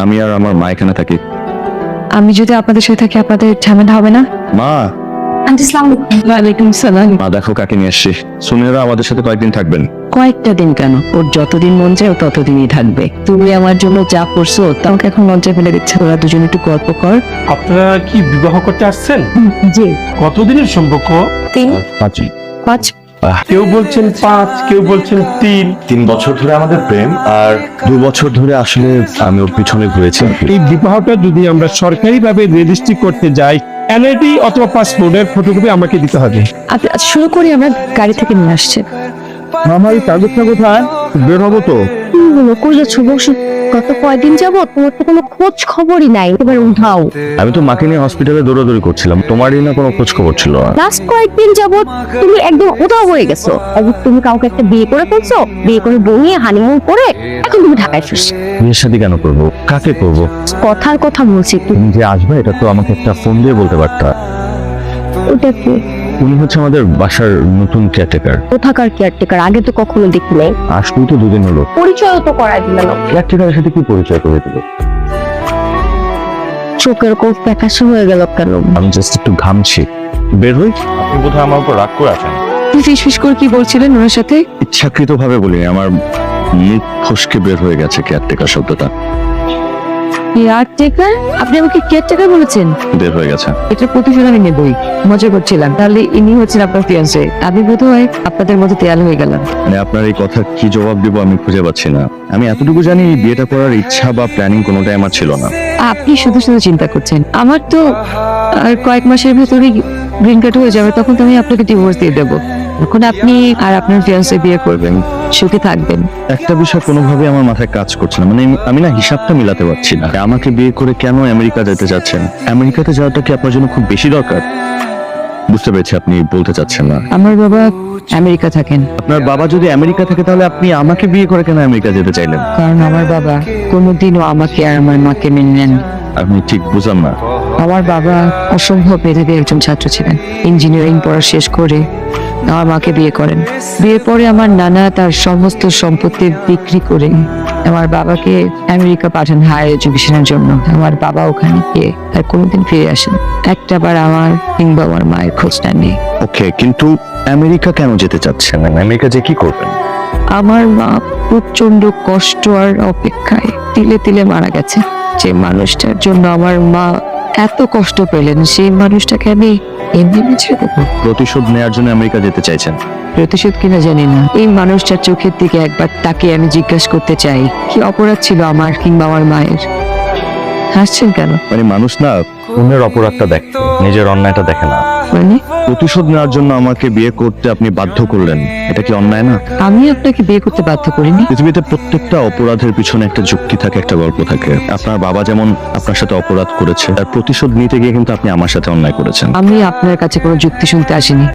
আমি আর আমার মা এখানে থাকি। আমি যদি আপনাদের সাথে থাকি আপনাদের ঝামেলা হবে না? মা, আন্টি আসসালামু আলাইকুম। ওয়ালাইকুম সালাম। মা দেখো কাকে নিয়ে এসছি। সুনিরা আমাদের সাথে কয়েকদিন থাকবেন। কয়েকটা দিন কেন, ওর যতদিন মন চায় ও ততদিনই থাকবে। তুমি আমার জন্য যা করছো তোমাকে এখন লজ্জা ফেলে দিচ্ছে। তোরা দুজন একটু গল্প কর। আপনারা কি বিবাহ করতে আসছেন? জি। কতদিনের সম্পর্ক? 5 কেউ বলছেন 5, কেউ বলছেন 3। 3 বছর ধরে আমাদের প্রেম, আর 2 বছর ধরে আসলে আমি ওর পিছনে ঘুরেছি। এই বিবাহটা যদি আমরা সরকারিভাবে রেজিস্ট্রি করতে যাই, এনআইডি অথবা পাসপোর্টের ফটোকপি আমাকে দিতে হবে। আচ্ছা শুরু করি, আমরা গাড়ি থেকে নিয়ে আসছে। আমার কাগজটা কোথায়? বের হবো তো। কই যাচ্ছ বসে? গত কয়দিন যাবো তোমার তো কোনো খোঁজ খবরই নাই, এবার উঠাও। আমি তো মাকে নিয়ে হসপিটালে দৌড়াদৌড়ি করছিলাম, তোমারই না কোনো খোঁজ খবর ছিল না। লাস্ট কয়েকদিন যাবো তুমি একদম উধাও হয়ে গেছো। এখন তুমি কাউকে একটা বিয়ে করে ফেলছো, বিয়ে করে বউ নিয়ে হানিমুন করে এখন তুমি ঢাকায় ফিরছো। বিয়ের শাদী কেন করবো? কাকে করবো? কথার কথা বলছি, তুমি যে আসবে এটা তো আমাকে একটা ফোন দিয়ে বলতে পারতা। ওটা কি? উনি হচ্ছে আমাদের বাসার নতুন কেয়ারটেকার। কোথাকার কেয়ারটেকার? আগে তো কখনো দেখি নাই। আসলেই তো 2 দিন হলো। পরিচয় তো করাই দিল না। কেয়ারটেকারের সাথে কি পরিচয় করে দিল? চোখের কোপ ফ্যাকাশে হয়ে গেল কেন? আমি জাস্ট একটু ঘামছি, বের হই। আপনি বোধহয় আমার উপর রাগ করে আছেন। তুই ফিস করে কি বলছিলেন ওনার সাথে? ইচ্ছাকৃত ভাবে বলি, আমার মুখ ফসকে বের হয়ে গেছে কেয়ারটেকার শব্দটা, কেয়ারটেকার? আপনি আমাকে কেয়ারটেকার বলেছেন? বের হয়ে গেছে। এটা প্রতিশোধ আমি নেবই। মজা করছিলাম। তাহলে ইনি হচ্ছেন আপনার ফিয়ান্সে। আমি বোধহয় আপনাদের মধ্যে দেয়াল হয়ে গেলাম। মানে আপনার এই কথা কি জবাব দিব আমি খুঁজে পাচ্ছি না। আমি এতটুকু জানি বিয়েটা করার ইচ্ছা বা প্ল্যানিং কোনোটাই আমার ছিল না। আপনি শুধু শুধু চিন্তা করছেন। আমার তো আর কয়েক মাসের ভেতরেই গ্রিন কার্ড হয়ে যাবে, তখন তো আমি আপনাকে ডিভোর্স দিয়ে দেবো। এখন আপনি আর আপনার ফিয়ান্সে বিয়ে করবেন, সুখে থাকবেন। একটা বিষয় কোনোভাবে আমার মাথায় কাজ করছে না, মানে আমি না হিসাবটা মিলাতে পারছি না। আমাকে বিয়ে করে কেন আমেরিকা যেতে চাচ্ছেন? আমেরিকাতে যাওয়াটা কি আপনার জন্য খুব বেশি দরকার? বুঝতে পেরেছি আপনি বলতে চাচ্ছেন না। আমার বাবা আমেরিকা থাকেন। আপনার বাবা যদি আমেরিকা থাকে তাহলে আপনি আমাকে বিয়ে করে কেন আমেরিকা যেতে চাইলেন? কারণ আমার বাবা কোনোদিনও আমাকে আর আমার মাকে মেনে নেন। আপনি ঠিক বুঝলাম না। আমার বাবা অসম্ভব মেধাবী একজন ছাত্র ছিলেন। ইঞ্জিনিয়ারিং পড়া শেষ করে আমার মাকে বিয়ে করেন। বিয়ের পরে আমার নানা তার সমস্ত সম্পত্তি বিক্রি করে আমার বাবাকে আমেরিকা পাঠান হায়ার এডুকেশনের জন্য। আমার বাবা ওখানে গিয়ে আর কোনোদিন ফিরে আসেন। একটাবার আমার কিংবা আমার মায়ের খোঁজ নেননি। ওকে, কিন্তু আমেরিকা কেন যেতে চাচ্ছেন? আমেরিকা যে কি করবেন? আমার মা প্রচন্ড কষ্ট আর অপেক্ষায় তিলে তিলে মারা গেছে। যে মানুষটার জন্য আমার মা এত কষ্ট পেলেন, সেই মানুষটাকে আমি এমনি মুছে দেবো? প্রতিশোধ নেওয়ার জন্য আমেরিকা যেতে চাইছেন? প্রতিশোধ কিনা জানি না, এই মানুষটার চোখের দিকে একবার তাকে আমি জিজ্ঞাসা করতে চাই কি অপরাধ ছিল আমার কিংবা আমার মায়ের। হাসছেন কেন? মানে মানুষ না অন্যের অপরাধটা দেখে, নিজের অন্যায়টা দেখে না। মানে প্রতিশোধ নেওয়ার জন্য আমাকে বিয়ে করতে আপনি বাধ্য করলেন, এটা কি অন্যায় না? আমি আপনাকে বিয়ে করতে বাধ্য করিনি। পৃথিবীতে প্রত্যেকটা অপরাধের পিছনে একটা যুক্তি থাকে, একটা গল্প থাকে। আপনার বাবা যেমন আপনার সাথে অপরাধ করেছে, তার প্রতিশোধ নিতে গিয়ে কিন্তু আপনি আমার সাথে অন্যায় করেছেন। আমি আপনার কাছে কোনো যুক্তি শুনতে আসিনি।